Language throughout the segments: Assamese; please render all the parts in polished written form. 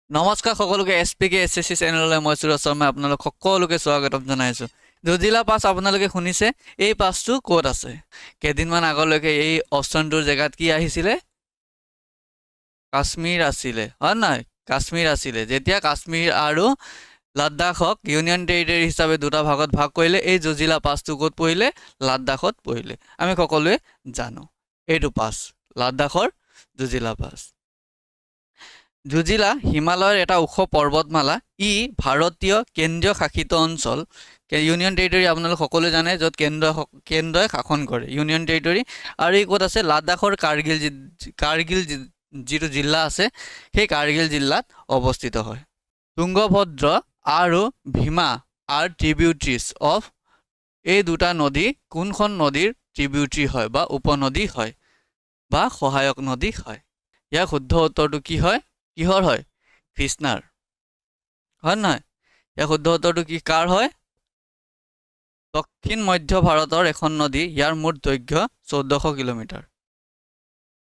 নমস্কাৰ সকলোকে SPK SSC চেনেললৈ মই সুৰজ শৰ্মা আপোনালোক সকলোকে স্বাগতম জনাইছো। জজিলা পাছ আপোনালোকে শুনিছে, এই পাছটো ক'ত আছে? কেদিনমান আগলৈকে এই অপচনটোৰ জেগাত কি আহিছিলে? কাশ্মীৰ আছিলে, হয় নহয়? কাশ্মীৰ আছিলে। যেতিয়া কাশ্মীৰ আৰু লাডাখক ইউনিয়ন টেৰিটৰি হিচাপে দুটা ভাগত ভাগ কৰিলে, এই জজিলা পাছটো ক'ত পৰিলে? লাডাখত পৰিলে। আমি সকলোৱে জানো এইটো পাছ লাডাখৰ জজিলা পাছ। জজিলা হিমালয়ৰ এটা ওখ পৰ্বতমালা। ই ভাৰতীয় কেন্দ্ৰীয় শাসিত অঞ্চল। ইউনিয়ন টেৰিটৰি আপোনালোক সকলোৱে জানে, য'ত কেন্দ্ৰই শাসন কৰে, ইউনিয়ন টেৰিটৰি। আৰু ই ক'ত আছে? লাডাখৰ কাৰ্গিল যিটো জিলা আছে, সেই কাৰ্গিল জিলাত অৱস্থিত হয়। তুংগভদ্ৰ আৰু ভীমা আৰ ট্ৰিবিউট্ৰিজ অফ, এই দুটা নদী কোনখন নদীৰ ট্ৰিবিউট্ৰি হয় বা উপনদী হয় বা সহায়ক নদী হয়? ইয়াৰ শুদ্ধ উত্তৰটো কি হয়? কিহৰ হয়? কৃষ্ণাৰ, হয় নহয়? ইয়াৰ শুদ্ধ উত্তৰটো কি কাৰ হয়? দক্ষিণ মধ্য ভাৰতৰ এখন নদী। ইয়াৰ মুঠ দৈৰ্ঘ্য 1400 কিলোমিটাৰ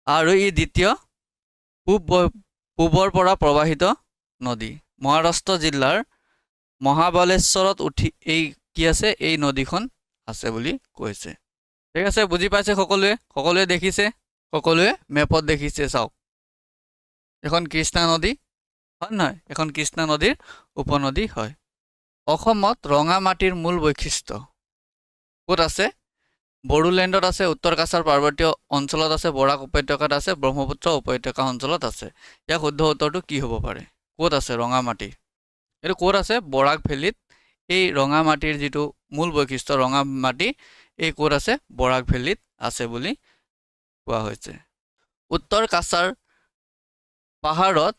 আৰু ই দ্বিতীয় পূবৰ পৰা প্ৰৱাহিত নদী। মহাৰাষ্ট্ৰ জিলাৰ মহাবালেশ্বৰত উঠি এই কি আছে? এই নদীখন আছে বুলি কৈছে। ঠিক আছে, বুজি পাইছে সকলোৱে দেখিছে, সকলোৱে মেপত দেখিছে। চাওক, এখন কৃষ্ণা নদী, হয় নহয়? এখন কৃষ্ণা নদীৰ উপনদী হয়। অসমত ৰঙা মাটিৰ মূল বৈশিষ্ট্য ক'ত আছে? বড়োলেণ্ডত আছে, উত্তৰ কাছাৰ পাৰ্বতীয় অঞ্চলত আছে, বৰাক উপত্যকাত আছে, ব্ৰহ্মপুত্ৰ উপত্যকা অঞ্চলত আছে। ইয়াৰ শুদ্ধ উত্তৰটো কি হ'ব পাৰে? ক'ত আছে ৰঙা মাটি? এইটো ক'ত আছে? বৰাক ভেলীত। এই ৰঙা মাটিৰ যিটো মূল বৈশিষ্ট্য ৰঙা মাটি, এই ক'ত আছে? বৰাক ভেলীত আছে বুলি কোৱা হৈছে। উত্তৰ কাছাৰ পাহাৰত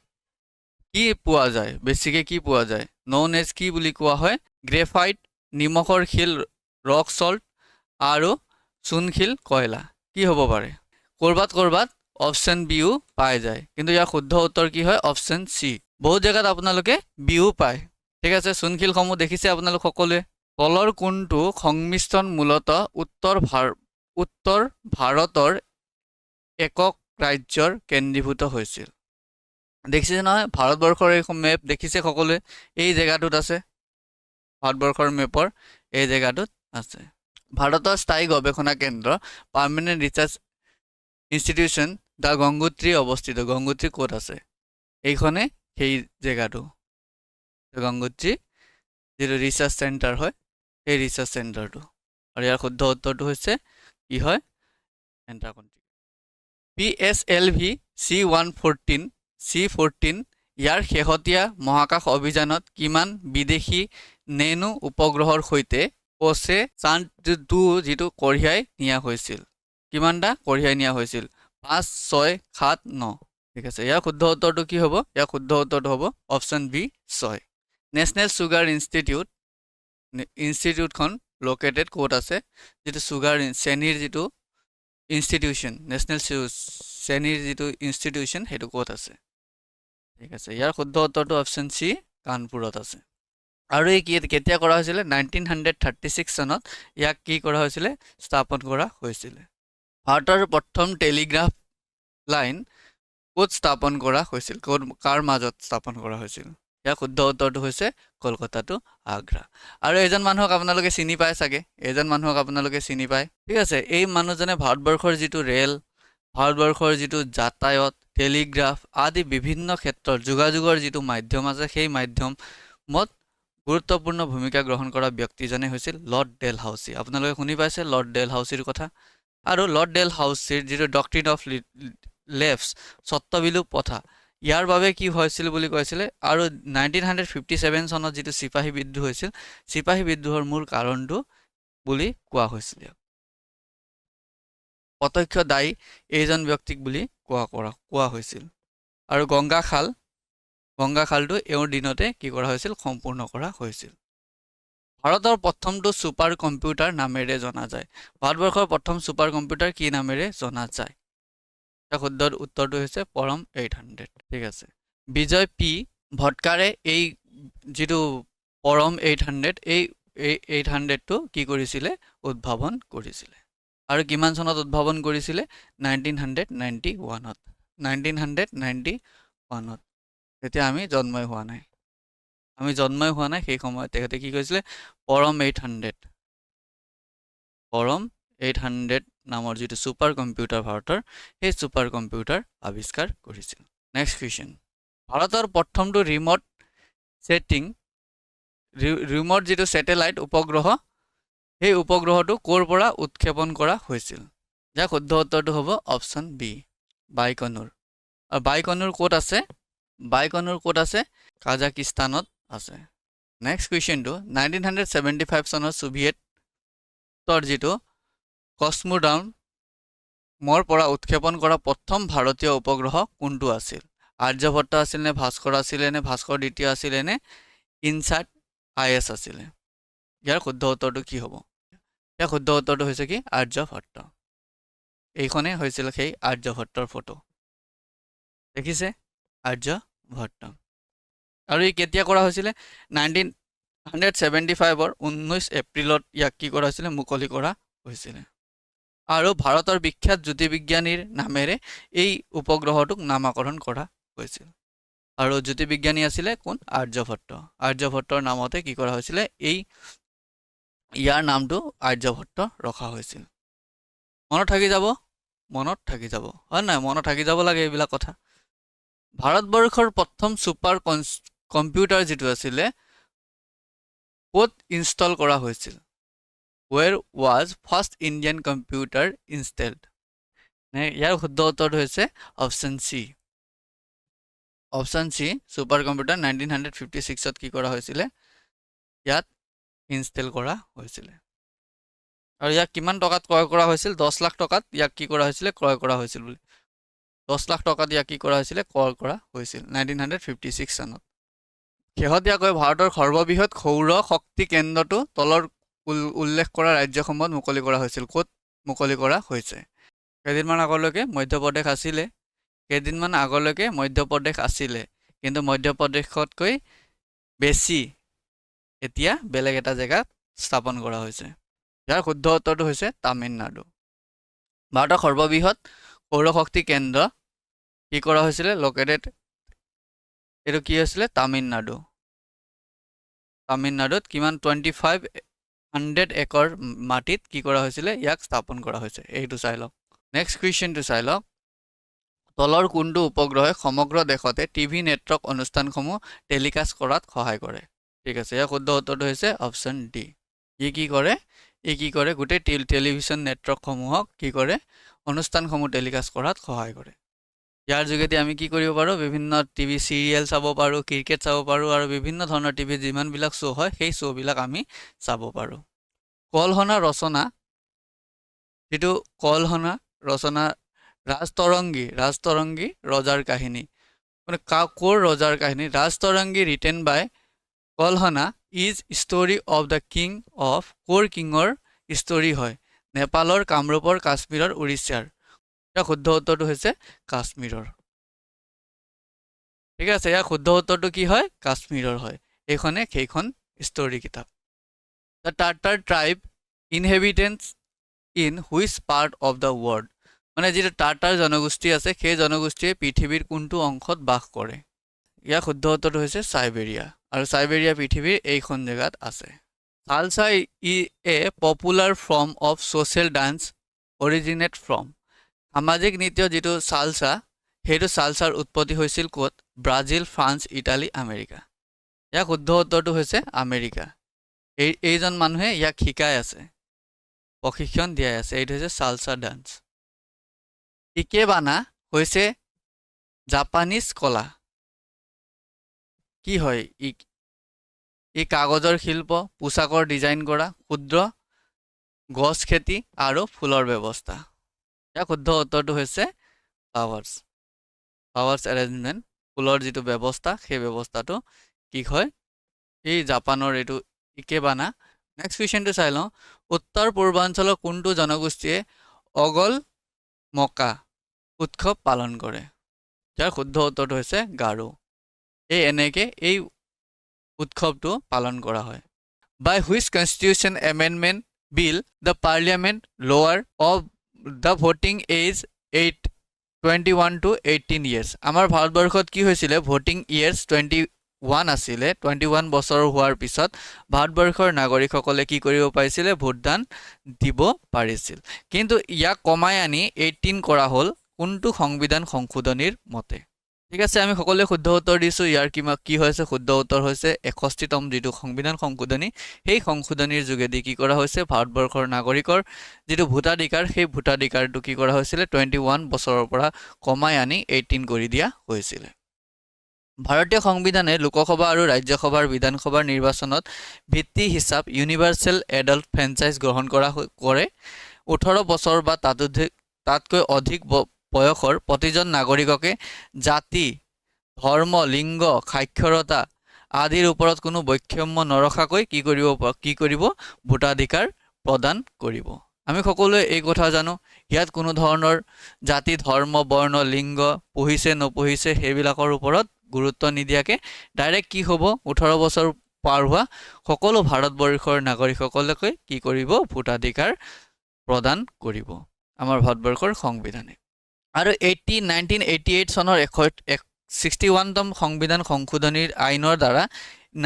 কি পোৱা যায়? বেছিকৈ কি পোৱা যায়? নন এজ কি বুলি কোৱা হয়? গ্ৰেফাইট, নিমখৰ শিল, ৰক সল্ট আৰু চূণশিল কয়লা। কি হ'ব পাৰে? ক'ৰবাত অপশ্যন বিও পাই যায়, কিন্তু ইয়াৰ শুদ্ধ উত্তৰ কি হয়? Option C. বহুত জেগাত আপোনালোকে বিও পায়। ঠিক আছে, চূণশিলসমূহ দেখিছে আপোনালোক সকলোৱে। তলৰ কোনটো সংমিশ্ৰণ মূলতঃ উত্তৰ ভাৰতৰ একক ৰাজ্যৰ কেন্দ্ৰীভূত হৈছিল? দেখিছে নহয়, ভাৰতবৰ্ষৰ এই মেপ দেখিছে সকলোৱে। এই জেগাটোত আছে, ভাৰতবৰ্ষৰ মেপৰ এই জেগাটোত আছে। ভাৰতৰ স্থায়ী গৱেষণা কেন্দ্ৰ permanent research institution the Gangotri অৱস্থিত। গংগোত্ৰী ক'ত আছে? এইখনে সেই জেগাটো, গংগোত্ৰী যিটো ৰিচাৰ্চ চেণ্টাৰ হয়, সেই ৰিচাৰ্চ চেণ্টাৰটো। আৰু ইয়াৰ শুদ্ধ উত্তৰটো হৈছে কি হয়? Enter country. PSLV C-14 ইয়াৰ শেহতীয়া মহাকাশ অভিযানত কিমান বিদেশী নেনো উপগ্ৰহৰ সৈতে পছে চান্দ-2 যিটো কঢ়িয়াই নিয়া হৈছিল? কিমানটা কঢ়িয়াই নিয়া হৈছিল? 5, 6, 7, 9। ঠিক আছে, ইয়াৰ শুদ্ধ উত্তৰটো কি হ'ব? ইয়াৰ শুদ্ধ উত্তৰটো হ'ব অপশ্যন বি, 6। নেশ্যনেল চুগাৰ ইনষ্টিটিউটখন লোকেটেড ক'ত আছে? যিটো চুগাৰ চেনীৰ যিটো ইনষ্টিটিউশ্যন, নেশ্যনেল চেনীৰ যিটো ইনষ্টিটিউশ্যন, সেইটো ক'ত আছে? ঠিক আছে, ইয়াৰ শুদ্ধ উত্তৰটো অপশ্যন চি, কানপুৰত আছে। আৰু এই কেতিয়া কৰা হৈছিলে? 1936 চনত ইয়াক কি কৰা হৈছিলে? স্থাপন কৰা হৈছিলে। ভাৰতৰ প্ৰথম টেলিগ্ৰাফ লাইন ক'ত স্থাপন কৰা হৈছিল? কাৰ মাজত স্থাপন কৰা হৈছিল? ইয়াৰ শুদ্ধ উত্তৰটো হৈছে কলকাতা টু আগ্ৰা। আৰু এজন মানুহক আপোনালোকে চিনি পায় চাগে, ঠিক আছে। এই মানুহজনে ভাৰতবৰ্ষৰ যিটো ৰেল, ভাৰতবৰ্ষৰ যিটো যাতায়ত, টেলিগ্ৰাফ আদি বিভিন্ন ক্ষেত্ৰত যোগাযোগৰ যিটো মাধ্যম আছে, সেই মাধ্যমত গুৰুত্বপূৰ্ণ ভূমিকা গ্ৰহণ কৰা ব্যক্তিজনে হৈছিল লৰ্ড ডেলহাউচি। আপোনালোকে শুনি পাইছে লৰ্ড ডেলহাউচিৰ কথা। আৰু লৰ্ড ডেলহাউচিৰ যিটো ডক্ট্ৰিন অফ লেফ্টছ, স্বত্ববিলোপ প্ৰথা, ইয়াৰ বাবে কি হৈছিল বুলি কৈছিলে? আৰু 1957 চনত যিটো চিপাহী বিদ্ৰোহ হৈছিল, চিপাহী বিদ্ৰোহৰ মূল কাৰণটো বুলি কোৱা হৈছিল। প্ৰত্যক্ষ দায়ী এইজন ব্যক্তিক বুলি কোৱা হৈছিল। আৰু গংগা খালটো এওঁৰ দিনতে কি কৰা হৈছিল? সম্পূৰ্ণ কৰা হৈছিল। ভাৰতৰ প্ৰথমটো ছুপাৰ কম্পিউটাৰ নামেৰে জনা যায়। ভাৰতবৰ্ষৰ প্ৰথম ছুপাৰ কম্পিউটাৰ কি নামেৰে জনা যায়? শুদ্ধ উত্তৰটো হৈছে পৰম 800। ঠিক আছে, বিজয় পি ভট্টকাৰে এই যিটো পৰম 800, এই 800টো কি কৰিছিলে? উদ্ভাৱন কৰিছিলে। আৰু কিমান চনত উদ্ভাৱন কৰিছিলে? 1991ত। তেতিয়া আমি জন্মই হোৱা নাই। আমি জন্মই হোৱা নাই সেই সময়ত তেখেতে কি কৈছিলে পৰম 800 নামৰ যিটো ছুপাৰ কম্পিউটাৰ ভাৰতৰ সেই ছুপাৰ কম্পিউটাৰ আৱিষ্কাৰ কৰিছিল। নেক্সট কুৱেশ্যন, ভাৰতৰ প্ৰথমটো ৰিম'ট যিটো ছেটেলাইট উপগ্ৰহ সেই উপগ্ৰহটো ক'ৰ পৰা উৎক্ষেপণ কৰা হৈছিল? যাৰ শুদ্ধ উত্তৰটো হ'ব অপশ্যন বি, বাইকনুৰ। আৰু বাইকনুৰ ক'ত আছে? বাইকনুৰ ক'ত আছে? কাজাকিস্তানত আছে। নেক্সট কুৱেশ্যনটো 1975 চনৰ ছোভিয়েটৰ যিটো কসমোড্ৰমৰ পৰা উৎক্ষেপণ কৰা প্ৰথম ভাৰতীয় উপগ্ৰহ কোনটো আছিল? আৰ্যভট্ট আছিল নে, ভাস্কৰ আছিলে নে, ভাস্কৰ দ্বিতীয় আছিলে নে, ইনচাট IS আছিলে? ইয়াৰ শুদ্ধ উত্তৰটো কি হ'ব? ইয়াৰ শুদ্ধ উত্তৰটো হৈছে কি আৰ্যভট্ট। এইখনেই হৈছিল সেই আৰ্যভট্টৰ ফটো, দেখিছে আৰ্যভট্ট। আৰু ই কেতিয়া কৰা হৈছিলে? 1975 19 এপ্ৰিলত ইয়াক কি কৰা হৈছিলে? মুকলি কৰা হৈছিলে। আৰু ভাৰতৰ বিখ্যাত জ্যোতিৰ্বিজ্ঞানীৰ নামেৰে এই উপগ্ৰহটোক নামাকৰণ কৰা হৈছিল। আৰু জ্যোতিৰ্বিজ্ঞানী আছিলে কোন? আৰ্যভট্ট। আৰ্যভট্টৰ নামতে কি কৰা হৈছিলে? ইয়াৰ নামটো আৰ্যভট্ট ৰখা হৈছিল। মনত থাকি যাব, হয় নাই? মনত থাকি যাব লাগে এইবিলাক কথা। ভাৰতবৰ্ষৰ প্ৰথম ছুপাৰ কম্পিউটাৰ যিটো আছিলে ক'ত ইনষ্টল কৰা হৈছিল? Where was first Indian computer installed? ইয়াৰ শুদ্ধ উত্তৰটো হৈছে option C. Option C, super computer 1956ত কি কৰা হৈছিলে? ইয়াত ইনষ্টল কৰা হৈছিলে। আৰু ইয়াক কিমান টকাত ক্ৰয় কৰা হৈছিল? 10 লাখ টকাত ইয়াক কি কৰা হৈছিলে? ক্ৰয় কৰা হৈছিল বুলি। 10 লাখ টকাত ইয়াক কি কৰা হৈছিলে? ক্ৰয় কৰা হৈছিল 1956 চনত। শেহতীয়াকৈ ভাৰতৰ সৰ্ববৃহৎ সৌৰ শক্তি কেন্দ্ৰটো তলৰ উল্লেখ কৰা ৰাজ্যসমূহত মুকলি কৰা হৈছিল। ক'ত মুকলি কৰা হৈছে? কেইদিনমান আগলৈকে মধ্যপ্ৰদেশ আছিলে, কিন্তু মধ্যপ্ৰদেশতকৈ বেছি এতিয়া বেলেগ এটা জেগাত স্থাপন কৰা হৈছে। ইয়াৰ শুদ্ধ উত্তৰটো হৈছে তামিলনাডু। ভাৰতৰ সৰ্ববৃহৎ সৌৰশক্তি কেন্দ্ৰ কি কৰা হৈছিলে? লোকেটেড, এইটো কি হৈছিলে? তামিলনাডুত কিমান 2500 একৰ মাটিত কি কৰা হৈছিলে? ইয়াক স্থাপন কৰা হৈছে। এইটো চাই লওক। নেক্সট কুৱেশ্যনটো চাই লওক, তলৰ কোনটো উপগ্ৰহে সমগ্ৰ দেশতে টিভি নেটৱৰ্ক অনুষ্ঠানসমূহ টেলিকাষ্ট কৰাত সহায় কৰে? ঠিক আছে, ইয়াৰ শুদ্ধ উত্তৰটো হৈছে অপশ্যন ডি। ই কি কৰে? গোটেই টেলিভিছন নেটৱৰ্কসমূহক কি কৰে? অনুষ্ঠানসমূহ টেলিকাষ্ট কৰাত সহায় কৰে। ইয়াৰ যোগেদি আমি কি কৰিব পাৰোঁ? বিভিন্ন টিভি চিৰিয়েল চাব পাৰোঁ, ক্ৰিকেট চাব পাৰোঁ, আৰু বিভিন্ন ধৰণৰ টিভি যিমানবিলাক শ্ব' হয় সেই শ্ব'বিলাক আমি চাব পাৰোঁ। কলহনা ৰচনা ৰাজতৰংগী ৰজাৰ কাহিনী, মানে ক'ৰ ৰজাৰ কাহিনী? Rajatarangini written by Kalhana is story of the king of, ক'ৰ কিঙৰ ষ্টৰি হয়? নেপালৰ, কামৰূপৰ, কাশ্মীৰৰ, উৰিষ্যাৰ? ইয়াৰ শুদ্ধ উত্তৰটো হৈছে কাশ্মীৰৰ। ঠিক আছে, ইয়াৰ শুদ্ধ উত্তৰটো কি হয়? কাশ্মীৰৰ হয়। এইখনে সেইখন ষ্টৰি কিতাপ। The tartar tribe ইনহেবিটেন্স in which part of the world? মানে যিটো টাৰ্টাৰ জনগোষ্ঠী আছে সেই জনগোষ্ঠীয়ে পৃথিৱীৰ কোনটো অংশত বাস কৰে? ইয়াৰ শুদ্ধ উত্তৰটো হৈছে চাইবেৰিয়া। আৰু চাইবেৰিয়া পৃথিৱীৰ এইখন জেগাত আছে। Salsa a popular form of social dance originate from? সামাজিক নৃত্য যিটো চালচা, সেইটো চালচাৰ উৎপত্তি হৈছিল ক'ত? Brazil, France, Italy, America? ইয়াৰ শুদ্ধ উত্তৰটো হৈছে আমেৰিকা। এইজন মানুহে ইয়াক শিকাই আছে, প্ৰশিক্ষণ দিয়াই আছে। এইটো হৈছে চালচা ডান্স। ইকেবানা হৈছে জাপানীজ কলা। কি হয় ই কাগজৰ শিল্প, পোচাকৰ ডিজাইন কৰা, ক্ষুদ্ৰ গছ খেতি আৰু ফুলৰ ব্যৱস্থা? ইয়াৰ শুদ্ধ উত্তৰটো হৈছে ফ্লাৱাৰ্ছ এৰেঞ্জমেণ্ট, ফুলৰ যিটো ব্যৱস্থা সেই ব্যৱস্থাটো কি হয়? এই জাপানৰ এইটো ইকেবানা। নেক্সট কুৱেশ্যনটো চাই লওঁ, উত্তৰ পূৰ্বাঞ্চলৰ কোনটো জনগোষ্ঠীয়ে অগল মকা উৎসৱ পালন কৰে? ইয়াৰ শুদ্ধ উত্তৰটো হৈছে গাৰো। এনেকৈ এই উৎসৱটো পালন কৰা হয়। By which constitution amendment bill the parliament lower of the voting age 8 21 to 18 years আমাৰ ভাৰতবৰ্ষত কি হৈছিলে ভোটিং ইয়াৰ্স 21 আছিলে 21 বছৰ হোৱাৰ পিছত ভাৰতবৰ্ষৰ নাগৰিকসকলে কি কৰিব পাৰিছিলে ভোটদান দিব পাৰিছিল কিন্তু ইয়াক কমাই আনি 18 কৰা হ'ল কোনটো সংবিধান সংশোধনীৰ মতে ঠিক আছে আমি সকলোৱে শুদ্ধ উত্তৰ দিছো ইয়াৰ কি হৈছে শুদ্ধ উত্তৰ হৈছে 61তম যেটো সংবিধান সংশোধনী সেই সংশোধনীৰ যোগেদি কি কৰা হৈছে ভাৰতবৰ্ষৰ নাগৰিকৰ যেটো ভোটাধিকাৰ সেই ভোটাধিকাৰটো কি কৰা হৈছিল 21 বছৰৰ পৰা কমাই আনি 18 কৰি দিয়া হৈছিল ভাৰতীয় সংবিধানে লোকসভা আৰু ৰাজ্যসভাৰ বিধানসভাৰ নিৰ্বাচনত ভিত্তি হিচাপ ইউনিভাৰ্সেল এডাল্ট ফ্ৰেঞ্চাইজ গ্ৰহণ কৰে 18 বছৰ বা তাতকৈ অধিক বয়সৰ প্ৰতিজন নাগৰিককে জাতি ধৰ্ম লিংগ সাক্ষৰতা আদিৰ ওপৰত কোনো বৈষম্য নৰখাকৈ কি কৰিব ভোটাধিকাৰ প্ৰদান কৰিব আমি সকলোৱে এই কথা জানো ইয়াত কোনো ধৰণৰ জাতি ধৰ্ম বৰ্ণ লিংগ পঢ়িছে নপঢ়িছে হেবিলাকৰ ওপৰত গুৰুত্ব নিদিয়াকে ডাইৰেক্ট কি হ'ব 18 বছৰ পাৰ হোৱা সকলো ভাৰতবৰ্ষৰ নাগৰিকসকলকে কি কৰিব ভোটাধিকাৰ প্ৰদান কৰিব আমাৰ ভাৰতবৰ্ষৰ সংবিধানে আৰু 1988 চনৰ 61তম সংবিধান সংশোধনীৰ আইনৰ দ্বাৰা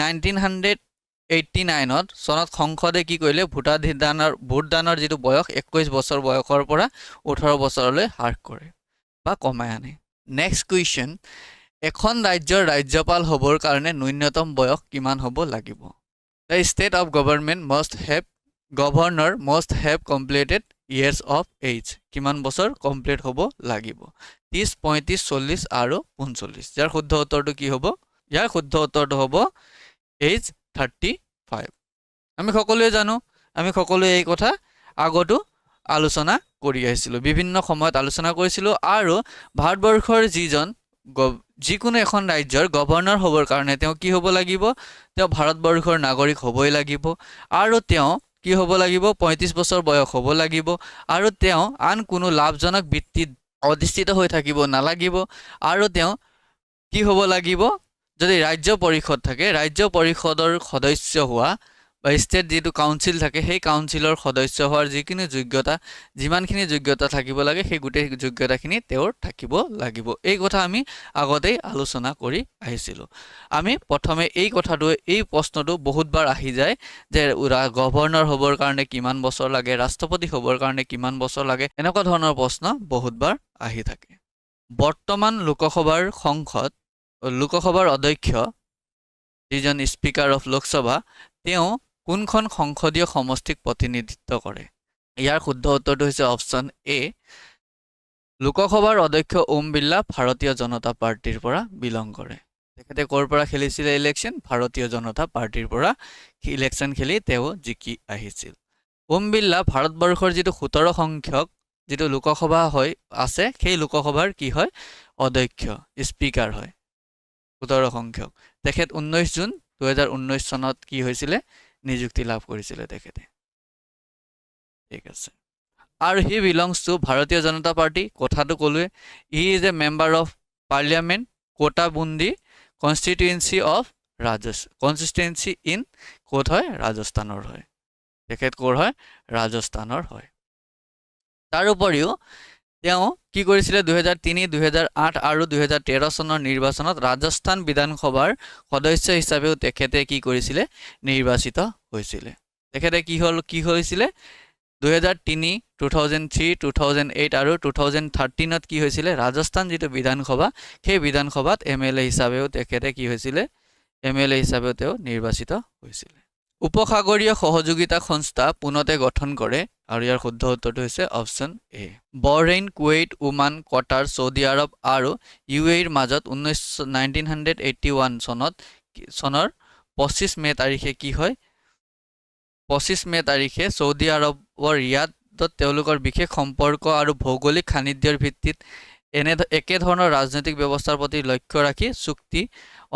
1989ত চনত সংসদে কি কৰিলে ভোটদানৰ যেটো বয়স 21 বছৰ বয়সৰ পৰা 18 বছৰলৈ হ্ৰাস কৰে বা কমাই আনে নেক্সট কোৱেশ্চন এখন ৰাজ্যৰ ৰাজ্যপাল হ'বৰ কাৰণে ন্যূনতম বয়স কিমান হ'ব লাগিব The state of governor must have completed years of age কিমান বছৰ কমপ্লিট হ'ব লাগিব 30 35 40 আৰু 45 ইয়াৰ শুদ্ধ উত্তৰটো কি হ'ব ইয়াৰ শুদ্ধ উত্তৰটো হ'ব age 35 আমি সকলোৱে জানো আমি সকলোৱে এই কথা আগতো আলোচনা কৰি আহিছিলো বিভিন্ন সময়ত আলোচনা কৰিছিলো আৰু ভাৰতবৰ্ষৰ যিকোনো এখন ৰাজ্যৰ গভৰ্ণৰ হ'বৰ কাৰণে তেওঁ কি হ'ব লাগিব তেওঁ ভাৰতবৰ্ষৰ নাগৰিক হ'বই লাগিব আৰু তেওঁ কি হ'ব লাগিব 35 বছৰ বয়স হ'ব লাগিব আৰু তেওঁ আন কোনো লাভজনক বৃত্তিত অধিষ্ঠিত হৈ থাকিব নালাগিব আৰু তেওঁ কি হ'ব লাগিব যদি ৰাজ্য পৰিষদ থাকে ৰাজ্য পৰিষদৰ সদস্য হোৱা বা ষ্টেট যেটো কাউন্সিল থাকে সেই কাউন্সিলৰ সদস্য হোৱাৰ যিমানখিনি যোগ্যতা থাকিব লাগে সেই গোটেই যোগ্যতাখিনি তেওঁৰ থাকিব লাগিব এই কথা আমি আগতেই আলোচনা কৰি আহিছিলো আমি প্ৰথমে এই প্ৰশ্নটো বহুতবাৰ আহি যায় যে গভৰ্ণৰ হ'বৰ কাৰণে কিমান বছৰ লাগে ৰাষ্ট্ৰপতি হ'বৰ কাৰণে কিমান বছৰ লাগে এনেকুৱা ধৰণৰ প্ৰশ্ন বহুতবাৰ আহি থাকে বৰ্তমান লোকসভাৰ অধ্যক্ষ যিজন স্পিকাৰ অফ লোকসভা তেওঁ কোনখন সংসদীয় সমষ্টিক প্ৰতিনিধিত্ব কৰে ইয়াৰ শুদ্ধ উত্তৰটো হৈছে অপচন এ লোকসভাৰ অধ্যক্ষ ওম বিৰলা ভাৰতীয় জনতা পাৰ্টিৰ পৰা বিলং কৰে তেখেতে ক'ৰ পৰা খেলিছিল ইলেকশ্যন ভাৰতীয় জনতা পাৰ্টিৰ পৰা ইলেকশ্যন খেলি তেওঁ জিকি আহিছিল ওম বিৰলা ভাৰতবৰ্ষৰ যেটো 17 সংখ্যক যেটো লোকসভা আছে সেই লোকসভাৰ কি হয় অধ্যক্ষ স্পিকাৰ হয় 17 সংখ্যক তেখেত 19 জুন 2019 চনত কি হৈছিল নিযুক্তি লাভ কৰিছিল তেখেতে ঠিক আছে আৰু হি বিলংস টু ভাৰতীয় জনতা পাৰ্টি কথাটো ক'লোৱে he is a member of parliament Kota Bundi constituency in ক'ত হয় ৰাজস্থানৰ হয় তেখেত ক'ৰ হয় ৰাজস্থানৰ হয় তাৰ উপৰিও তেওঁ কি কৰিছিল 2003 2008 আৰু 2013 চনৰ নিৰ্বাচনত ৰাজস্থান বিধানসভাৰ সদস্য হিচাপেও তেখেতে কি কৰিছিল নিৰ্বাচিত হৈছিল তেখেতে কি হৈছিল 2003 2003 2008 আৰু 2013ত কি হৈছিল ৰাজস্থান যেটো বিধানসভা সেই বিধানসভাত এমএলএ হিচাপেও তেখেতে কি হৈছিল এমএলএ হিচাপেও তেওঁ নিৰ্বাচিত হৈছিল উপসাগৰীয় সহযোগিতা সংস্থা পুনতে গঠন কৰে আৰু ইয়াৰ শুদ্ধ উত্তৰটো হৈছে অপচন এ বহৰেইন কুৱেইট ওমান কটাৰ সৌদি আৰব আৰু ইউএইৰ মাজত 1981 চনৰ 25 মে তাৰিখে কি হয় 25 মে তাৰিখে সৌদি আৰবৰ ৰিয়াদত তেওঁলোকৰ বিশেষ সম্পৰ্ক আৰু ভৌগোলিক সান্নিধ্যৰ ভিত্তিত একে ধৰণৰ ৰাজনৈতিক ব্যৱস্থাৰ প্ৰতি লক্ষ্য ৰাখি চুক্তি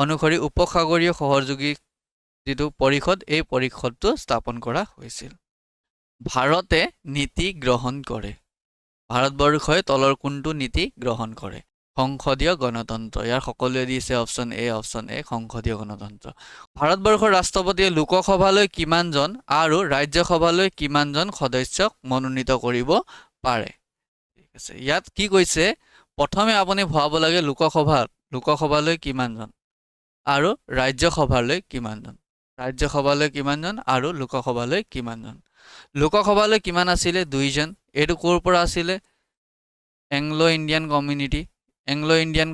অনুসৰি উপসাগৰীয় সহযোগী যেটো পৰিষদ এই পৰিষদটো স্থাপন কৰা হৈছিল ভাৰতে নীতি গ্ৰহণ কৰে ভাৰতবৰ্ষই তলৰ কোনটো নীতি গ্ৰহণ কৰে সংসদীয় গণতন্ত্ৰ ইয়াৰ সকলোৱে দিছে অপচন এ সংসদীয় গণতন্ত্ৰ ভাৰতবৰ্ষৰ ৰাষ্ট্ৰপতিয়ে লোকসভালৈ কিমানজন আৰু ৰাজ্যসভালৈ কিমানজন সদস্যক মনোনীত কৰিব পাৰে ঠিক আছে ইয়াত কি কৈছে প্ৰথমে আপুনি ভৰাব লাগে লোকসভালৈ কিমানজন আৰু ৰাজ্যসভালৈ কিমানজন। ৰাজ্যসভালৈ কিমানজন আৰু লোকসভালৈ কিমানজন। লোকসভালৈ কিমান আছিলে 2জন। এইটো ক'ৰ পৰা আছিলে এংলো ইণ্ডিয়ান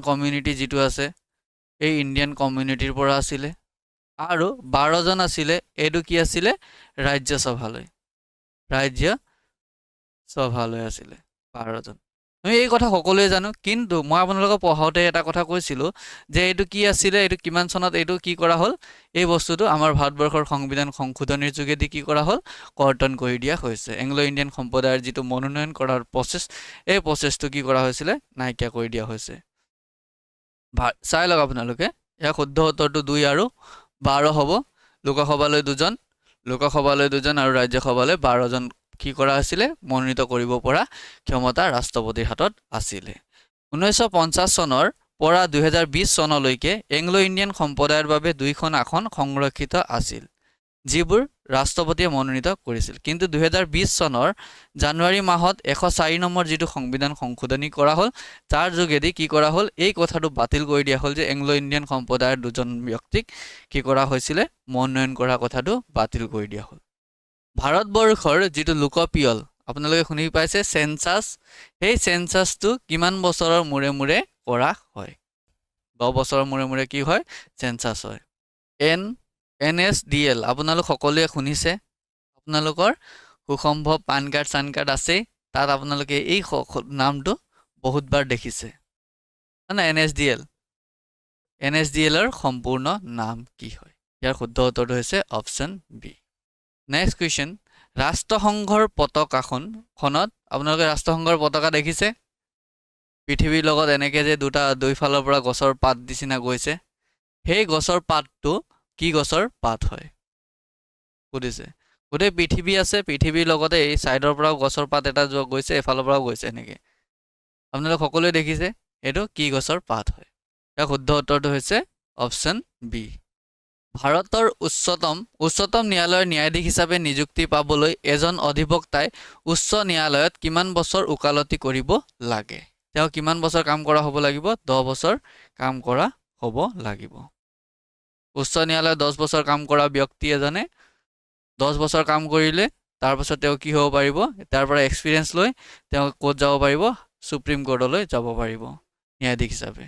কমিউনিটি যিটো আছে এই ইণ্ডিয়ান কমিউনিটিৰ পৰা আছিলে। আৰু 12জন আছিলে এইটো কি আছিলে ৰাজ্যসভালৈ আছিলে 12জন। আমি এই কথা সকলোৱে জানো, কিন্তু মই আপোনালোকক পঢ়াওঁতে এটা কথা কৈছিলোঁ যে এইটো কি আছিলে, এইটো কিমান চনত এইটো কি কৰা হ'ল, এই বস্তুটো আমাৰ ভাৰতবৰ্ষৰ সংবিধান সংশোধনীৰ যোগেদি কি কৰা হ'ল, কৰ্তন কৰি দিয়া হৈছে। এংলো ইণ্ডিয়ান সম্প্ৰদায়ৰ যিটো মনোনয়ন কৰাৰ প্ৰচেছ, এই প্ৰচেছটো কি কৰা হৈছিলে, নাইকিয়া কৰি দিয়া হৈছে। চাই লওক আপোনালোকে, ইয়াৰ শুদ্ধ উত্তৰটো 2 আৰু 12 হ'ব। লোকসভালৈ 2জন আৰু ৰাজ্যসভালৈ 12জন কি কৰা হৈছিলে, মনোনীত কৰিব পৰা ক্ষমতা ৰাষ্ট্ৰপতিৰ হাতত আছিলে। 1950 চনৰ পৰা 2020 চনলৈকে এংলো ইণ্ডিয়ান সম্প্ৰদায়ৰ বাবে 2খন আসন সংৰক্ষিত আছিল, যিবোৰ ৰাষ্ট্ৰপতিয়ে মনোনীত কৰিছিল। কিন্তু 2020 চনৰ জানুৱাৰী মাহত 104 নম্বৰ যিটো সংবিধান সংশোধনী কৰা হ'ল, তাৰ যোগেদি কি কৰা হ'ল, এই কথাটো বাতিল কৰি দিয়া হ'ল যে এংলো ইণ্ডিয়ান সম্প্ৰদায়ৰ 2জন ব্যক্তিক কি কৰা হৈছিলে, মনোনয়ন কৰা কথাটো বাতিল কৰি দিয়া হ'ল। ভাৰতবৰ্ষৰ যিটো লোকপিয়ল আপোনালোকে শুনি পাইছে চেনচাছ, সেই চেনচাছটো কিমান বছৰৰ মূৰে মূৰে কৰা হয়? 10 বছৰৰ মূৰে মূৰে কি হয়, চেনচাছ হয়। NSDL আপোনালোক সকলোৱে শুনিছে, আপোনালোকৰ সুসম্ভৱ পান কাৰ্ড আছেই, তাত আপোনালোকে এই নামটো বহুতবাৰ দেখিছে না। NSDLৰ সম্পূৰ্ণ নাম কি হয়? ইয়াৰ শুদ্ধ উত্তৰটো হৈছে অপশ্যন বি। নেক্সট কুৱেশ্যন, ৰাষ্ট্ৰসংঘৰ পতাকাখনত আপোনালোকে ৰাষ্ট্ৰসংঘৰ পতাকা দেখিছে, পৃথিৱীৰ লগত এনেকৈ যে দুইফালৰ পৰা গছৰ পাত নিচিনা গৈছে, সেই গছৰ পাতটো কি গছৰ পাত হয় সুধিছে। গোটেই পৃথিৱী আছে, পৃথিৱীৰ লগতে এই ছাইডৰ পৰাও গছৰ পাত এটা গৈছে, এফালৰ পৰাও গৈছে এনেকৈ, আপোনালোক সকলোৱে দেখিছে, এইটো কি গছৰ পাত হয়? ইয়াৰ শুদ্ধ উত্তৰটো হৈছে অপশ্যন বি। ভাৰতৰ উচ্চতম ন্যায়ালয়ৰ ন্যায়াধীশ হিচাপে নিযুক্তি পাবলৈ এজন অধিবক্তাই উচ্চ ন্যায়ালয়ত কিমান বছৰ ওকালতি কৰিব লাগে? তেওঁ কিমান বছৰ কাম কৰা হ'ব লাগিব? 10 বছৰ কাম কৰা হ'ব লাগিব। উচ্চ ন্যায়ালয়ত 10 বছৰ কাম কৰা ব্যক্তি এজনে 10 বছৰ কাম কৰিলে তাৰপাছত তেওঁ কি হ'ব পাৰিব, তাৰ পৰা এক্সপিৰিয়েঞ্চ লৈ তেওঁ ক'ত যাব পাৰিব, সুপ্ৰিম কোৰ্টলৈ যাব পাৰিব ন্যায়াধীশ হিচাপে।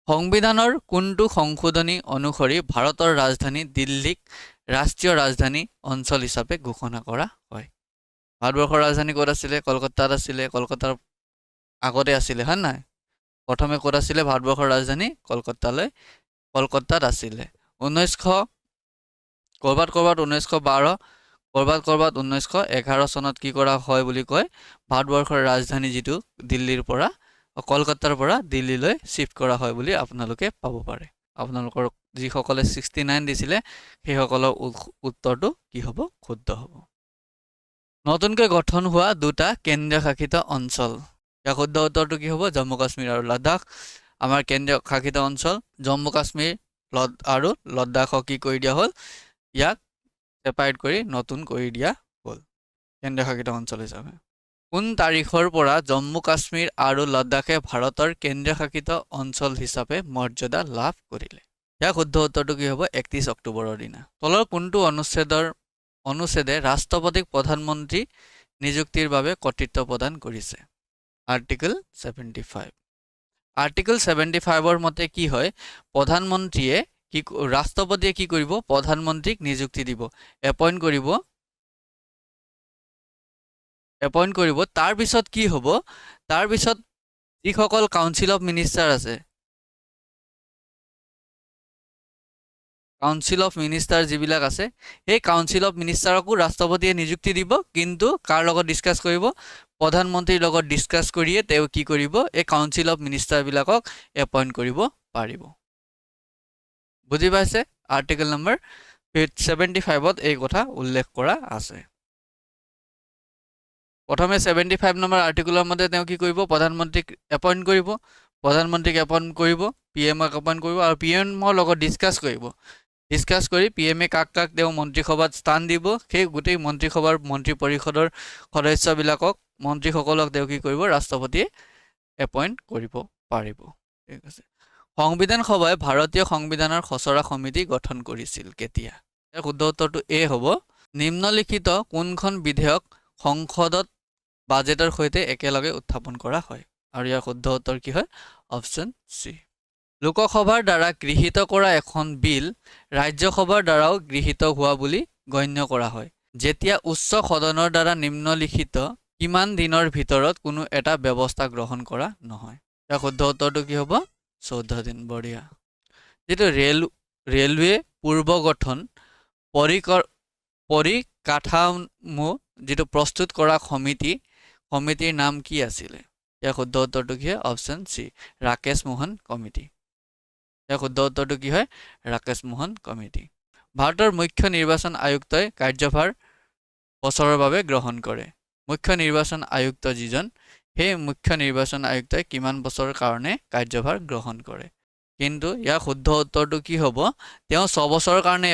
সংবিধানৰ কোনটো সংশোধনী অনুসৰি ভাৰতৰ ৰাজধানী দিল্লীক ৰাষ্ট্ৰীয় ৰাজধানী অঞ্চল হিচাপে ঘোষণা কৰা হয়? ভাৰতবৰ্ষৰ ৰাজধানী ক'ত আছিলে? কলকাতাত আছিলে, কলকাতাৰ আগতে আছিলে, হয় নাই? প্ৰথমে ক'ত আছিলে ভাৰতবৰ্ষৰ ৰাজধানী? কলকাতাত আছিলে। 1912, ক'ৰবাত 1911 চনত কি কৰা হয় বুলি কয়, ভাৰতবৰ্ষৰ ৰাজধানী যিটো দিল্লীৰ পৰা কলকাতাৰ পৰা দিল্লীলৈ শ্বিফ্ট কৰা হয় বুলি আপোনালোকে পাব পাৰে। আপোনালোকৰ যিসকলে 69 দিছিলে সেইসকলৰ উত্তৰটো কি হ'ব, শুদ্ধ হ'ব। নতুনকৈ গঠন হোৱা 2টা কেন্দ্ৰীয় শাসিত অঞ্চল, ইয়াৰ শুদ্ধ উত্তৰটো কি হ'ব, জম্মু কাশ্মীৰ আৰু লাডাখ। আমাৰ কেন্দ্ৰীয় শাসিত অঞ্চল জম্মু কাশ্মীৰ আৰু লাডাখক কি কৰি দিয়া হ'ল, ইয়াক ছেপাৰেট কৰি নতুন কৰি দিয়া হ'ল কেন্দ্ৰীয় শাসিত অঞ্চল হিচাপে। কোন তাৰিখৰ পৰা জম্মু কাশ্মীৰ আৰু লাডাখে ভাৰতৰ কেন্দ্ৰীয় শাসিত অঞ্চল হিচাপে মৰ্যাদা লাভ কৰিলে? ইয়াৰ শুদ্ধ উত্তৰটো কি হ'ব, 31 অক্টোবৰৰ দিনা। তলৰ কোনটো অনুচ্ছেদে ৰাষ্ট্ৰপতিক প্ৰধানমন্ত্ৰী নিযুক্তিৰ বাবে কৰ্তৃত্ব প্ৰদান কৰিছে? আৰ্টিকল 75। আৰ্টিকল 75ৰ মতে কি হয়, ৰাষ্ট্ৰপতিয়ে কি কৰিব, প্ৰধানমন্ত্ৰীক নিযুক্তি দিব, এপইণ্ট কৰিব। তাৰপিছত কি হ'ব, তাৰপিছত যিসকল কাউন্সিল অফ মিনিষ্টাৰ আছে, যিবিলাক আছে, সেই কাউন্সিল অফ মিনিষ্টাৰকো ৰাষ্ট্ৰপতিয়ে নিযুক্তি দিব, কিন্তু কাৰ লগত ডিছকাছ কৰিব, প্ৰধানমন্ত্ৰীৰ লগত ডিছকাছ কৰিয়ে তেওঁ কি কৰিব, এই কাউন্সিল অফ মিনিষ্টাৰবিলাকক এপইণ্ট কৰিব পাৰিব। বুজি পাইছে? আৰ্টিকল নম্বৰ 75ত এই কথা উল্লেখ কৰা আছে। প্ৰথমে 75 নম্বৰ আৰ্টিকুলৰ মতে তেওঁ কি কৰিব, প্ৰধানমন্ত্ৰীক এপইণ্ট কৰিব, PM-ক এপইণ্ট কৰিব আৰু PM-ৰ লগত ডিছকাছ কৰি PM-এ কাক তেওঁ মন্ত্ৰীসভাত স্থান দিব, সেই গোটেই মন্ত্ৰী পৰিষদৰ সদস্যবিলাকক, মন্ত্ৰীসকলক তেওঁ কি কৰিব, ৰাষ্ট্ৰপতিয়ে এপইণ্ট কৰিব পাৰিব। ঠিক আছে। সংবিধান সভাই ভাৰতীয় সংবিধানৰ খচৰা সমিতি গঠন কৰিছিল কেতিয়া? ইয়াৰ শুদ্ধ উত্তৰটো এ হ'ব। নিম্নলিখিত কোনখন বিধেয়ক সংসদত বাজেটৰ সৈতে একেলগে উত্থাপন কৰা হয়? আৰু ইয়াৰ শুদ্ধ উত্তৰ কি হয়? Option C. লোকসভাৰ দ্বাৰা গৃহীত কৰা এখন বিল ৰাজ্যসভাৰ দ্বাৰাও গৃহীত হোৱা বুলি গণ্য কৰা হয় যেতিয়া উচ্চ সদনৰ দ্বাৰা নিম্নলিখিত কিমান দিনৰ ভিতৰত কোনো এটা ব্যৱস্থা গ্ৰহণ কৰা নহয়? ইয়াৰ শুদ্ধ উত্তৰটো কি হ'ব? 14 দিন। বঢ়িয়া। যিটো ৰেলৱে পূৰ্ব গঠন পৰিকাঠামো যিটো প্ৰস্তুত কৰা সমিতিৰ নাম কি আছিলে? ইয়াৰ শুদ্ধ উত্তৰটো কি হয়? Option C, Rakesh Mohan committee. ইয়াৰ শুদ্ধ উত্তৰটো কি হয়? ৰাকেশ মোহন কমিটি। ভাৰতৰ মুখ্য নিৰ্বাচন আয়ুক্তই কাৰ্যভাৰ বছৰৰ বাবে গ্ৰহণ কৰে। মুখ্য নিৰ্বাচন আয়ুক্ত যিজন, সেই মুখ্য নিৰ্বাচন আয়ুক্তই কিমান বছৰৰ কাৰণে কাৰ্যভাৰ গ্ৰহণ কৰে? কিন্তু ইয়াৰ শুদ্ধ উত্তৰটো কি হ'ব? তেওঁ 6 বছৰৰ কাৰণে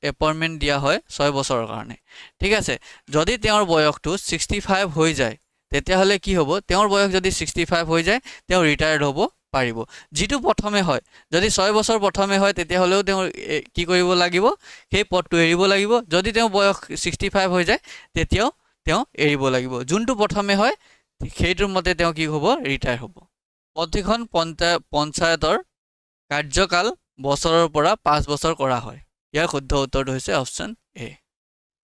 এপইণ্টমেণ্ট দিয়া হয়, 6 বছৰৰ কাৰণে। ঠিক আছে। যদি তেওঁৰ বয়সটো 65 হৈ যায় তেতিয়াহ'লে কি হ'ব? তেওঁৰ বয়স যদি 65 হৈ যায় তেওঁ ৰিটায়াৰ্ড হ'ব পাৰিব। যিটো প্ৰথমে হয়, যদি 6 বছৰ প্ৰথমে হয় তেতিয়াহ'লেও তেওঁ কি কৰিব লাগিব? সেই পদটো এৰিব লাগিব। যদি তেওঁৰ বয়স 65 হৈ যায় তেতিয়াও তেওঁ এৰিব লাগিব। যোনটো প্ৰথমে হয় সেইটোৰ মতে তেওঁ কি হ'ব? ৰিটায়াৰ হ'ব। প্ৰতিখন পঞ্চায়তৰ কাৰ্যকাল বছৰৰ পৰা 5 বছৰ কৰা হয়। ইয়াৰ শুদ্ধ উত্তৰটো হৈছে অপশ্যন এ।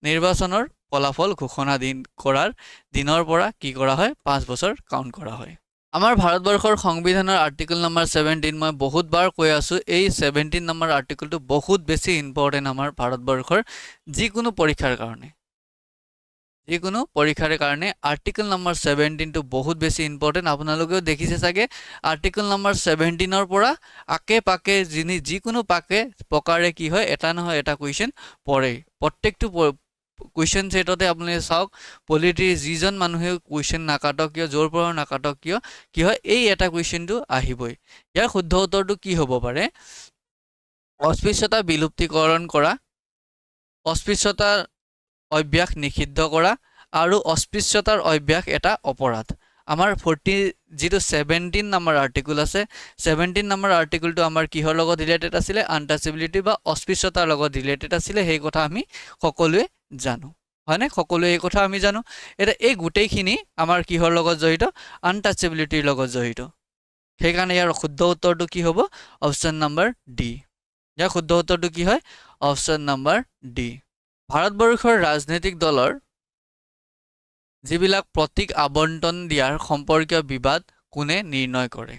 নিৰ্বাচনৰ ফলাফল ঘোষণা কৰাৰ দিনৰ পৰা কি কৰা হয়? 5 বছৰ কাউণ্ট কৰা হয়। আমাৰ ভাৰতবৰ্ষৰ সংবিধানৰ আৰ্টিকল নম্বৰ 17 মই বহুতবাৰ কৈ আছোঁ, এই 17 নম্বৰ আৰ্টিকলটো বহুত বেছি ইম্পৰ্টেণ্ট আমাৰ ভাৰতবৰ্ষৰ যিকোনো পৰীক্ষাৰ কাৰণে। আৰ্টিকল নম্বৰ 17টো বহুত বেছি ইম্পৰ্টেণ্ট। আপোনালোকেও দেখিছে চাগে আৰ্টিকল নম্বৰ 17ৰ পৰা আকে পাকে যিকোনো প্ৰকাৰে কি হয়? এটা নহয় এটা কুৱেশ্যন পৰেই। প্ৰত্যেকটো কুৱেশ্যন ছেটতে আপুনি চাওক, পলিটিৰ যিজন মানুহে কুৱেশ্যন নাকাটক কিয়, য'ৰ পৰা নাকাটক কিয়, কি হয়? এই এটা কুৱেশ্যনটো আহিবই। ইয়াৰ শুদ্ধ উত্তৰটো কি হ'ব পাৰে? অস্পৃশ্যতা বিলুপ্তিকৰণ কৰা, অস্পৃশ্যতাৰ অভ্যাস নিষিদ্ধ কৰা, আৰু অস্পৃশ্যতাৰ অভ্যাস এটা অপৰাধ। আমাৰ যিটো 17 নম্বৰ আৰ্টিকল আছে, 17 নম্বৰ আৰ্টিকলটো আমাৰ কিহৰ লগত ৰিলেটেড আছিলে? আনটাচেবিলিটি বা অস্পৃশ্যতাৰ লগত ৰিলেটেড আছিলে। সেই কথা আমি সকলোৱে জানো, হয়নে? সকলোৱে এই কথা আমি জানো। এতিয়া এই গোটেইখিনি আমাৰ কিহৰ লগত জড়িত? আনটাচেবিলিটিৰ লগত জড়িত। সেইকাৰণে ইয়াৰ শুদ্ধ উত্তৰটো কি হ'ব? Option number D. ইয়াৰ শুদ্ধ উত্তৰটো কি হয়? Option number D. ভাৰতবৰ্ষৰ ৰাজনৈতিক দলৰ যিবিলাক প্ৰতীক আবণ্টন দিয়াৰ সম্পৰ্কীয় বিবাদ কোনে নিৰ্ণয় কৰে?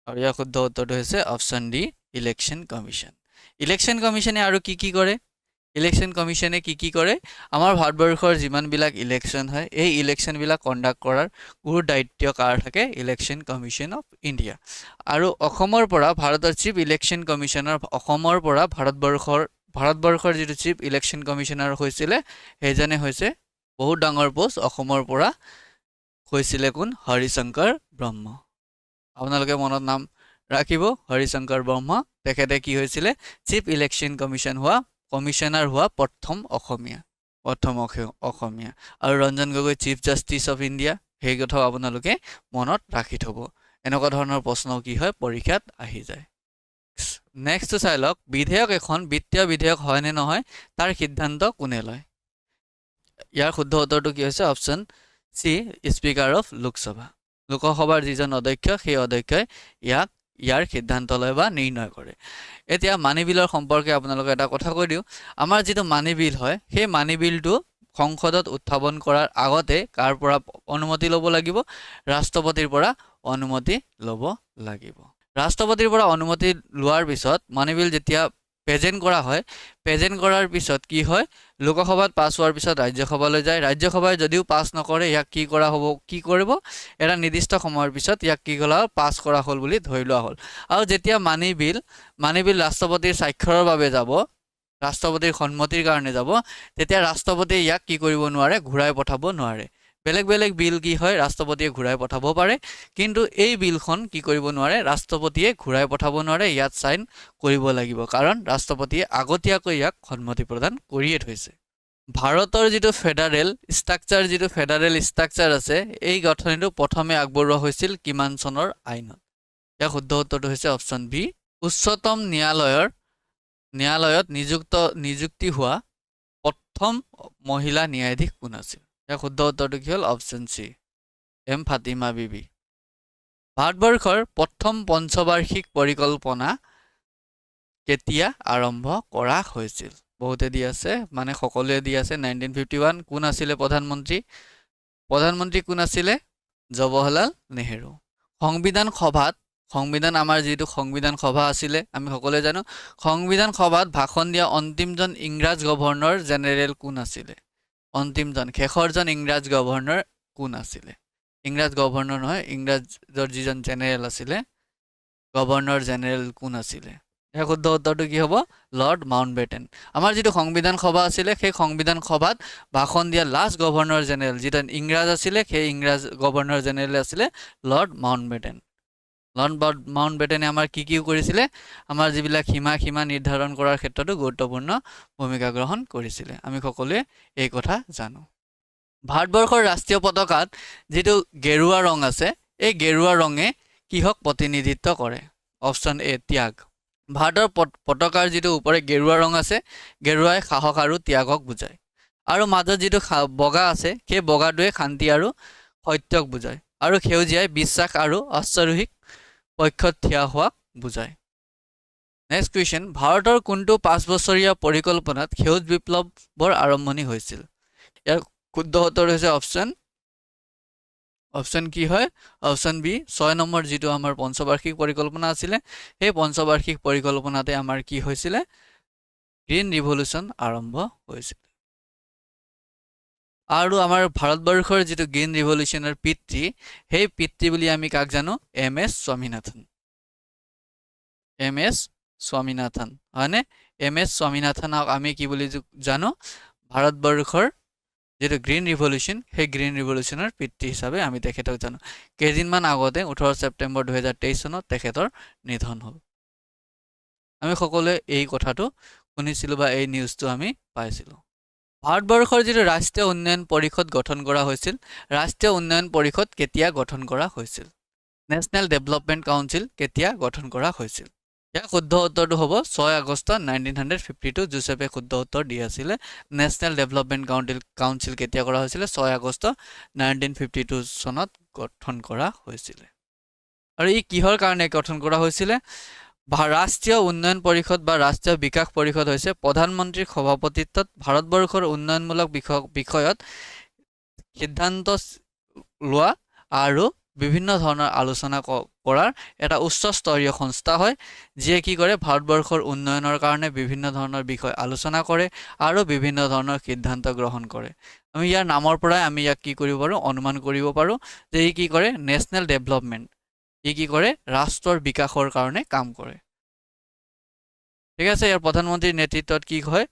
আৰু ইয়াৰ শুদ্ধ উত্তৰটো হৈছে option D, election commission. Election কমিশ্যনে আৰু কি কৰে? ইলেকশ্যন কমিশ্যনে কি কৰে? আমাৰ ভাৰতবৰ্ষৰ যিমানবিলাক ইলেকশ্যন হয় এই ইলেকশ্যনবিলাক কণ্ডাক্ট কৰাৰ গুৰু দায়িত্ব কাৰ থাকে? Election commission of India. আৰু অসমৰ পৰা ভাৰতৰ চিফ ইলেকশ্যন কমিশ্যনাৰ, অসমৰ পৰা ভাৰতবৰ্ষৰ যিটো চিফ ইলেকশ্যন কমিশ্যনাৰ হৈছিলে সেইজনে হৈছে বহুত ডাঙৰ পোষ্ট, অসমৰ পৰা হৈছিলে কোন? হৰিশংকৰ ব্ৰহ্ম। আপোনালোকে মনত নাম ৰাখিব, হৰিশংকৰ ব্ৰহ্ম। তেখেতে কি হৈছিলে? চিফ ইলেকশ্যন কমিশ্যনাৰ হোৱা প্ৰথম অসমীয়া। আৰু Ranjan Gogoi chief justice of India. সেই কথাও আপোনালোকে মনত ৰাখি থ'ব। এনেকুৱা ধৰণৰ প্ৰশ্ন কি হয়? পৰীক্ষাত আহি যায়। নেক্সটটো চাই লওক, বিধেয়ক এখন বিত্তীয় বিধেয়ক হয় নে নহয় তাৰ সিদ্ধান্ত কোনে লয়? ইয়াৰ শুদ্ধ উত্তৰটো কি হৈছে? Option C, speaker of Lok Sabha. লোকসভাৰ যিজন অধ্যক্ষ সেই অধ্যক্ষই ইয়াৰ সিদ্ধান্ত লয় বা নিৰ্ণয় কৰে। এতিয়া মানি বিলৰ সম্পৰ্কে আপোনালোকে এটা কথা কৈ দিওঁ। আমাৰ যিটো মানি বিল হয় সেই মানি বিলটো সংসদত উত্থাপন কৰাৰ আগতে কাৰ পৰা অনুমতি ল'ব লাগিব? ৰাষ্ট্ৰপতিৰ পৰা অনুমতি ল'ব লাগিব। ৰাষ্ট্ৰপতিৰ পৰা অনুমতি লোৱাৰ পিছত মানি বিল যেতিয়া প্ৰেজেণ্ট কৰা হয়, প্ৰেজেণ্ট কৰাৰ পিছত কি হয়? লোকসভাত পাছ হোৱাৰ পিছত ৰাজ্যসভালৈ যায়। ৰাজ্যসভাই যদিও পাছ নকৰে ইয়াক কি কৰিব? এটা নিৰ্দিষ্ট সময়ৰ পিছত ইয়াক কি কৰা হ'ল? পাছ কৰা হ'ল বুলি ধৰি লোৱা হ'ল। আৰু যেতিয়া মানি বিল ৰাষ্ট্ৰপতিৰ স্বাক্ষৰৰ বাবে যাব, ৰাষ্ট্ৰপতিৰ সন্মতিৰ কাৰণে যাব, তেতিয়া ৰাষ্ট্ৰপতিয়ে ইয়াক কি কৰিব নোৱাৰে? ঘূৰাই পঠাব নোৱাৰে। বেলেগ বিল কি হয়? ৰাষ্ট্ৰপতিয়ে ঘূৰাই পঠাব পাৰে, কিন্তু এই বিলখন কি কৰিব নোৱাৰে? ৰাষ্ট্ৰপতিয়ে ঘূৰাই পঠাব নোৱাৰে। ইয়াত চাইন কৰিব লাগিব, কাৰণ ৰাষ্ট্ৰপতিয়ে আগতীয়াকৈ ইয়াক সন্মতি প্ৰদান কৰিয়ে থৈছে। ভাৰতৰ যিটো ফেডাৰেল ষ্ট্ৰাকচাৰ আছে এই গাঁথনিটো প্ৰথমে আগবঢ়োৱা হৈছিল কিমান চনৰ আইনত? ইয়াৰ শুদ্ধ উত্তৰটো হৈছে অপশ্যন বি। উচ্চতম ন্যায়ালয়ত নিযুক্তি হোৱা প্ৰথম মহিলা ন্যায়াধীশ কোন আছিল? ইয়াৰ শুদ্ধ উত্তৰটো কি হ'ল? অপশ্যন চি, এম ফাতিমা বিবি। ভাৰতবৰ্ষৰ প্ৰথম পঞ্চবাৰ্ষিক পৰিকল্পনা কেতিয়া আৰম্ভ কৰা হৈছিল? বহুতে দি আছে, মানে সকলোৱে দি আছে 1951। কোন আছিলে প্ৰধানমন্ত্ৰী? প্ৰধানমন্ত্ৰী কোন আছিলে? জৱাহৰলাল নেহেৰু। আমাৰ যিটো সংবিধান সভা আছিলে আমি সকলোৱে জানো, সংবিধান সভাত ভাষণ দিয়া অন্তিমজন ইংৰাজ গভৰ্ণৰ জেনেৰেল কোন আছিলে? অন্তিমজন, শেষৰজন ইংৰাজ গভৰ্ণৰ কোন আছিলে? ইংৰাজ গভৰ্ণৰ নহয়, ইংৰাজৰ যিজন জেনেৰেল আছিলে, গভৰ্ণৰ জেনেৰেল কোন আছিলে? ইয়াৰ শুদ্ধ উত্তৰটো কি হ'ব? Lord Mountbatten. আমাৰ যিটো সংবিধান সভা আছিলে সেই সংবিধান সভাত ভাষণ দিয়া লাষ্ট গভৰ্ণৰ জেনেৰেল যিজন ইংৰাজ আছিলে, সেই ইংৰাজ গভৰ্ণৰ জেনেৰেল আছিলে লৰ্ড মাউণ্টবেটেন। লৰ্ড মাউণ্টবেটেনে আমাৰ কি কৰিছিলে? আমাৰ যিবিলাক সীমা নিৰ্ধাৰণ কৰাৰ ক্ষেত্ৰতো গুৰুত্বপূৰ্ণ ভূমিকা গ্ৰহণ কৰিছিলে। আমি সকলোৱে এই কথা জানো। ভাৰতবৰ্ষৰ ৰাষ্ট্ৰীয় পতাকাত যিটো গেৰুৱা ৰং আছে, এই গেৰুৱা ৰঙে কিহক প্ৰতিনিধিত্ব কৰে? অপশ্যন এ, ত্যাগ। ভাৰতৰ পতাকাৰ যিটো ওপৰে গেৰুৱা ৰং আছে, গেৰুৱাই সাহস আৰু ত্যাগক বুজায়। আৰু মাজত যিটো বগা আছে, সেই বগাটোৱে শান্তি আৰু সত্যক বুজায়। আৰু সেউজীয়াই বিশ্বাস আৰু অশ্বাৰোহীক পক্ষত থিয় হোৱাক বুজায়। নেক্সট কুৱেশ্যন, ভাৰতৰ কোনটো 5 বছৰীয়া পৰিকল্পনাত সেউজ বিপ্লৱৰ আৰম্ভণি হৈছিল? ইয়াৰ শুদ্ধ উত্তৰ হৈছে অপশ্যন কি হয়? অপশ্যন বি, 6 নম্বৰ যিটো আমাৰ পঞ্চবাৰ্ষিক পৰিকল্পনা আছিলে, সেই পঞ্চবাৰ্ষিক পৰিকল্পনাতে আমাৰ কি হৈছিলে? গ্ৰীণ ৰিভলিউশ্যন আৰম্ভ হৈছিল। আৰু আমাৰ ভাৰতবৰ্ষৰ যিটো গ্ৰীণ ৰিভলিউশ্যনৰ পিতৃ, সেই পিতৃ বুলি আমি কাক জানো? এম.এছ. স্বামীনাথন। এম.এছ. স্বামীনাথন, হয়নে? এম.এছ. স্বামীনাথনক আমি কি বুলি জানো? ভাৰতবৰ্ষৰ যিটো গ্ৰীণ ৰিভলিউশ্যন, সেই গ্ৰীণ ৰিভলিউশ্যনৰ পিতৃ হিচাপে আমি তেখেতক জানো। কেইদিনমান আগতে 18 ছেপ্টেম্বৰ 2023 চনত তেখেতৰ নিধন হ'ল। আমি সকলোৱে এই কথাটো শুনিছিলোঁ বা এই নিউজটো আমি পাইছিলোঁ। ভাৰতবৰ্ষৰ যিটো ৰাষ্ট্ৰীয় উন্নয়ন পৰিষদ গঠন কৰা হৈছিল, ৰাষ্ট্ৰীয় উন্নয়ন পৰিষদ কেতিয়া গঠন কৰা হৈছিল? নেশ্যনেল ডেভেলপমেণ্ট কাউন্সিল কেতিয়া গঠন কৰা হৈছিল? ইয়াৰ শুদ্ধ উত্তৰটো হ'ব 6 আগষ্ট 1952। জোচেফে শুদ্ধ উত্তৰ দি আছিলে। নেশ্যনেল ডেভেলপমেণ্ট কাউন্সিল কেতিয়া কৰা হৈছিলে? 6 আগষ্ট 1952 চনত গঠন কৰা হৈছিলে। আৰু ই কিহৰ কাৰণে গঠন কৰা হৈছিলে? ৰাষ্ট্ৰীয় উন্নয়ন পৰিষদ বা ৰাষ্ট্ৰীয় বিকাশ পৰিষদ হৈছে প্ৰধানমন্ত্ৰীৰ সভাপতিত্বত ভাৰতবৰ্ষৰ উন্নয়নমূলক বিষয়ত সিদ্ধান্ত লোৱা আৰু বিভিন্ন ধৰণৰ আলোচনা কৰাৰ এটা উচ্চস্তৰীয় সংস্থা হয়, যিয়ে কি কৰে? ভাৰতবৰ্ষৰ উন্নয়নৰ কাৰণে বিভিন্ন ধৰণৰ বিষয় আলোচনা কৰে আৰু বিভিন্ন ধৰণৰ সিদ্ধান্ত গ্ৰহণ কৰে। আমি ইয়াৰ নামৰ পৰাই আমি ইয়াক কি কৰিব পাৰোঁ? অনুমান কৰিব পাৰোঁ যে ই কি কৰে? নেশ্যনেল ডেভেলপমেণ্ট, ই কি কৰে? ৰাষ্ট্ৰৰ বিকাশৰ কাৰণে কাম কৰে। ঠিক আছে, ইয়াৰ প্ৰধানমন্ত্ৰীৰ নেতৃত্বত কি হয়?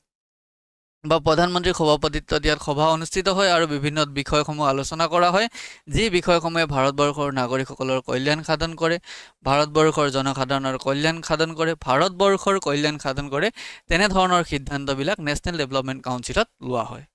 বা প্ৰধানমন্ত্ৰীৰ সভাপতিত্বত ইয়াত সভা অনুষ্ঠিত হয় আৰু বিভিন্ন বিষয়সমূহ আলোচনা কৰা হয়, যি বিষয়সমূহে ভাৰতবৰ্ষৰ নাগৰিকসকলৰ কল্যাণ সাধন কৰে, ভাৰতবৰ্ষৰ জনসাধাৰণৰ কল্যাণ সাধন কৰে, ভাৰতবৰ্ষৰ কল্যাণ সাধন কৰে। তেনেধৰণৰ সিদ্ধান্তবিলাক নেশ্যনেল ডেভেলপমেণ্ট কাউন্সিলত লোৱা হয়।